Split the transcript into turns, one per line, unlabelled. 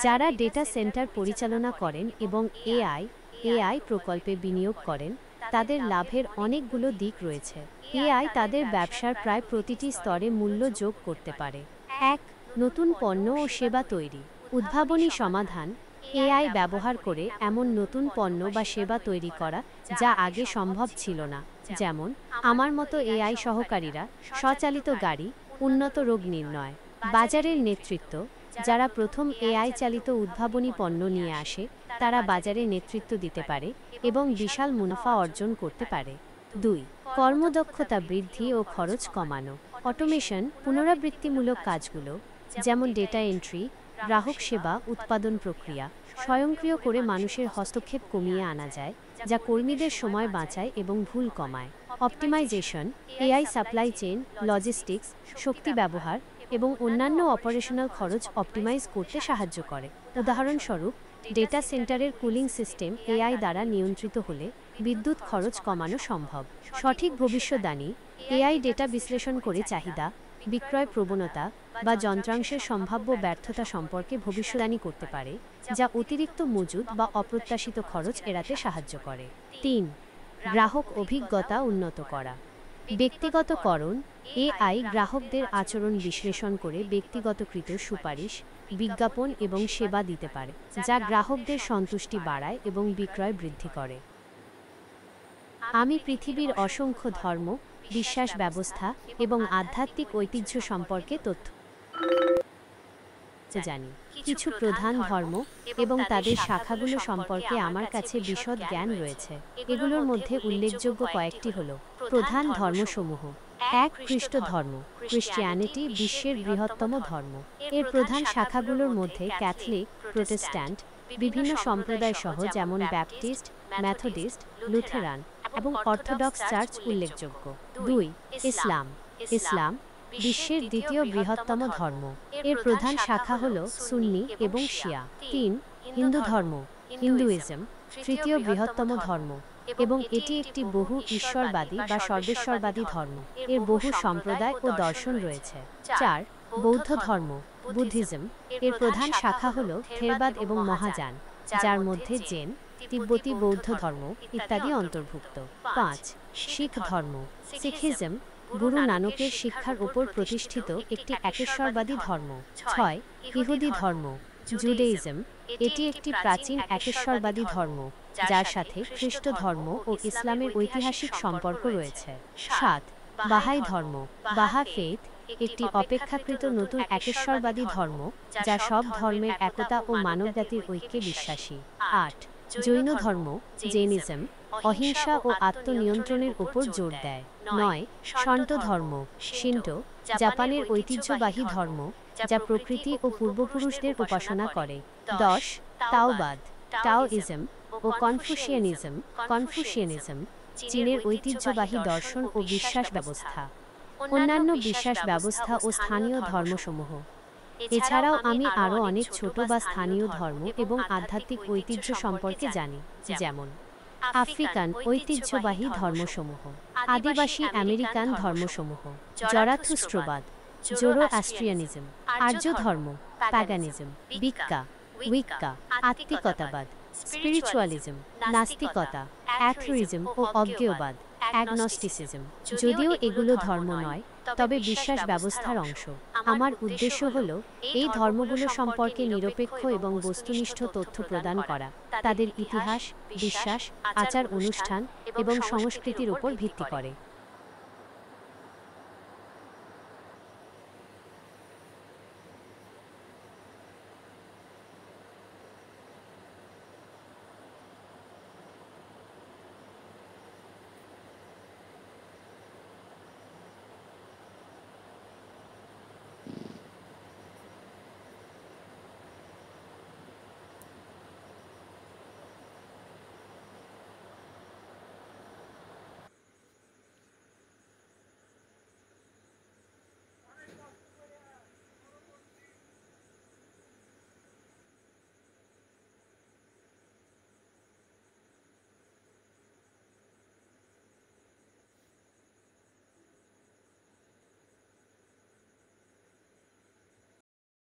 যারা data centre পরিচালনা করেন এবং এআই প্রকল্পে বিনিয়োগ করেন, তাদের লাভের অনেকগুলো দিক রয়েছে। এআই তাদের ব্যবসার প্রায় প্রতিটি স্তরে মূল্য যোগ করতে পারে। ১. নতুন পণ্য ও সেবা তৈরি। উদ্ভাবনী সমাধান। এআই ব্যবহার করে এমন নতুন পণ্য বা সেবা তৈরি করা যা আগে সম্ভব ছিল না, যেমন আমার মতো এআই সহকারীরা, স্বচালিত গাড়ি, উন্নত রোগ নির্ণয়। বাজারের নেতৃত্ব। যারা প্রথম এআই চালিত উদ্ভাবনী পণ্য নিয়ে আসে, তারা বাজারে নেতৃত্ব দিতে পারে এবং বিশাল মুনাফা অর্জন করতে পারে। ২. কর্মদক্ষতা বৃদ্ধি ও খরচ কমানো। অটোমেশন, পুনরাবৃত্তিমূলক কাজগুলো যেমন ডেটা এন্ট্রি, গ্রাহক সেবা, উৎপাদন প্রক্রিয়া স্বয়ংক্রিয় করে মানুষের হস্তক্ষেপ কমিয়ে আনা যায়, যা কর্মীদের সময় বাঁচায় এবং ভুল কমায়। Optimisation, AI supply chain, logistics, শক্তি ব্যবহার এবং অন্যান্য অপারেশনাল খরচ অপটিমাইজ করতে সাহায্য করে। উদাহরণস্বরূপ, ডেটা সেন্টারের কুলিং সিস্টেম এআই দ্বারা নিয়ন্ত্রিত হলে বিদ্যুৎ খরচ কমানো সম্ভব। সঠিক ভবিষ্যদ্বাণী। এআই ডেটা বিশ্লেষণ করে চাহিদা, বিক্রয় প্রবণতা বা যন্ত্রাংশের সম্ভাব্য ব্যর্থতা সম্পর্কে ভবিষ্যদ্বাণী করতে পারে, যা অতিরিক্ত মজুদ বা অপ্রত্যাশিত খরচ এড়াতে সাহায্য করে। ৩. গ্রাহক অভিজ্ঞতা উন্নত করা। ব্যক্তিগতকরণ। এআই গ্রাহকদের আচরণ বিশ্লেষণ করে ব্যক্তিগতকৃত সুপারিশ, বিজ্ঞাপন এবং সেবা দিতে পারে, যা গ্রাহকদের সন্তুষ্টি বাড়ায় এবং বিক্রয় বৃদ্ধি করে। আমি পৃথিবীর অসংখ্য ধর্ম, বিশ্বাস ব্যবস্থা এবং আধ্যাত্মিক ঐতিহ্য সম্পর্কে তথ্য জানি। কিছু প্রধান ধর্ম এবং তাদের শাখাগুলো সম্পর্কে আমার কাছে বিশদ জ্ঞান রয়েছে। এগুলোর মধ্যে উল্লেখযোগ্য কয়েকটি হল: প্রধান ধর্মসমূহ। ১. খ্রিস্ট ধর্ম। ক্রিশ্চিয়ানিটি বিশ্বের বৃহত্তম ধর্ম। এর প্রধান শাখাগুলোর মধ্যে ক্যাথলিক, প্রোটেস্ট্যান্ট, বিভিন্ন সম্প্রদায় সহ যেমন ব্যাপটিস্ট, মেথডিস্ট, লুথেরান এবং অর্থোডক্স চার্চ উল্লেখযোগ্য। ২. ইসলাম। ইসলাম বিশ্বের দ্বিতীয় বৃহত্তম ধর্ম। এর প্রধান শাখা হল সুন্নি এবং শিয়া। ৩. হিন্দু ধর্ম। হিন্দুইজম তৃতীয় বৃহত্তম ধর্ম এবং এটি একটি বহু ঈশ্বরবাদী বা সর্বেশ্বরবাদী ধর্ম। এর বহু সম্প্রদায় ও দর্শন রয়েছে। ৪. বৌদ্ধ ধর্ম। বুদ্ধিজম। এর প্রধান শাখা হল থেরবাদ এবং মহাযান, যার মধ্যে জেন, তিব্বতী বৌদ্ধ ধর্ম ইত্যাদি অন্তর্ভুক্ত। ৫. শিখ ধর্ম। শিখিজম গুরু নানকের শিক্ষার উপর প্রতিষ্ঠিত একটি একেশ্বরবাদী ধর্ম। ৬. ইহুদি ধর্ম। জুডেইজম এটি একটি প্রাচীন একেশ্বরবাদী ধর্ম, যার সাথে খ্রিস্ট ধর্ম ও ইসলামের ঐতিহাসিক সম্পর্ক রয়েছে। ৭. বাহাই ধর্ম। বাহা ফেইথ একটি অপেক্ষাকৃত নতুন একেশ্বরবাদী ধর্ম, যা সব ধর্মের একতা ও মানবজাতির ঐক্যে বিশ্বাসী। ৮. জৈন ধর্ম। জৈনিজম অহিংসা ও আত্মনিয়ন্ত্রণের উপর জোর দেয়। ৯. শন্ত ধর্ম। শিন্টো জাপানের ঐতিহ্যবাহী ধর্ম, যা প্রকৃতি ও পূর্বপুরুষদের উপাসনা করে। ১০. তাওবাদ। টাওইজম ও কনফুসিয়ানিজম। কনফুসিয়ানিজম চীনের ঐতিহ্যবাহী দর্শন ও বিশ্বাস ব্যবস্থা। অন্যান্য বিশ্বাস ব্যবস্থা ও স্থানীয় ধর্মসমূহ। এছাড়াও আমি আরও অনেক ছোট বা স্থানীয় ধর্ম এবং আধ্যাত্মিক ঐতিহ্য সম্পর্কে জানি, যেমন আফ্রিকান ঐতিহ্যবাহী ধর্মসমূহ, আদিবাসী আমেরিকান ধর্মসমূহ, জরাথুস্ট্রবাদ, জোরোঅ্যাস্ট্রিয়ানিজম, আর্য ধর্ম, প্যাগানিজম, উইক্কা, আত্মিকতাবাদ, স্পিরিচুয়ালিজম, নাস্তিকতা, অ্যাথরিজম ও অজ্ঞেয়বাদ, অ্যাগনস্টিসিজম। যদিও এগুলো ধর্ম নয়, তবে বিশ্বাস ব্যবস্থার অংশ। আমার উদ্দেশ্য হল এই ধর্মগুলো সম্পর্কে নিরপেক্ষ এবং বস্তুনিষ্ঠ তথ্য প্রদান করা, তাদের ইতিহাস, বিশ্বাস, আচার অনুষ্ঠান এবং সংস্কৃতির উপর ভিত্তি করে।